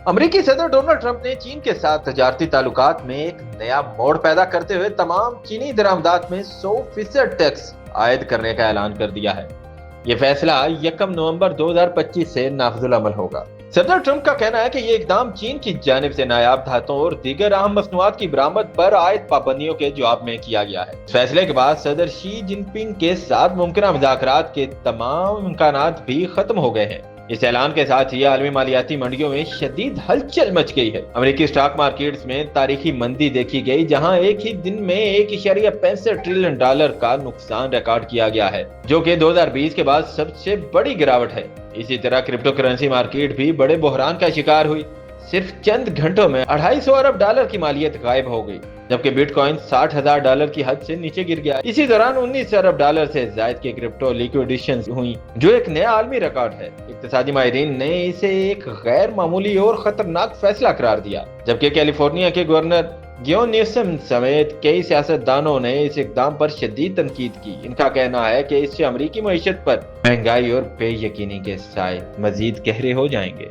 امریکی صدر Donald Trump نے چین کے ساتھ تجارتی تعلقات میں ایک نیا موڑ پیدا کرتے ہوئے تمام چینی درآمدات میں 100% ٹیکس عائد کرنے کا اعلان کر دیا ہے۔ یہ فیصلہ 1 نومبر 2025 سے نافذ العمل ہوگا۔ صدر ٹرمپ کا کہنا ہے کہ یہ اقدام چین کی جانب سے نایاب دھاتوں اور دیگر اہم مصنوعات کی برآمد پر عائد پابندیوں کے جواب میں کیا گیا ہے۔ اس فیصلے کے بعد صدر شی جن پنگ کے ساتھ ممکنہ مذاکرات کے تمام امکانات بھی ختم ہو گئے ہیں۔ اس اعلان کے ساتھ ہی عالمی مالیاتی منڈیوں میں شدید ہلچل مچ گئی ہے۔ امریکی سٹاک مارکیٹس میں تاریخی مندی دیکھی گئی، جہاں ایک ہی دن میں $1.65 ٹریلین کا نقصان ریکارڈ کیا گیا ہے، جو کہ 2020 کے بعد سب سے بڑی گراوٹ ہے۔ اسی طرح کرپٹو کرنسی مارکیٹ بھی بڑے بحران کا شکار ہوئی۔ صرف چند گھنٹوں میں $250 ارب کی مالیت غائب ہو گئی، جبکہ بٹ کوائن $60,000 کی حد سے نیچے گر گیا۔ اسی دوران $19 ارب سے زائد کے کرپٹو لیکویڈیشنز ہوئیں، جو ایک نیا عالمی ریکارڈ ہے۔ اقتصادی ماہرین نے اسے ایک غیر معمولی اور خطرناک فیصلہ قرار دیا، جبکہ کیلیفورنیا کے گورنر گیون نیوسم سمیت کئی سیاستدانوں نے اس اقدام پر شدید تنقید کی۔ ان کا کہنا ہے کہ اس سے امریکی معیشت پر مہنگائی اور بے یقینی کے سائے مزید گہرے ہو جائیں گے۔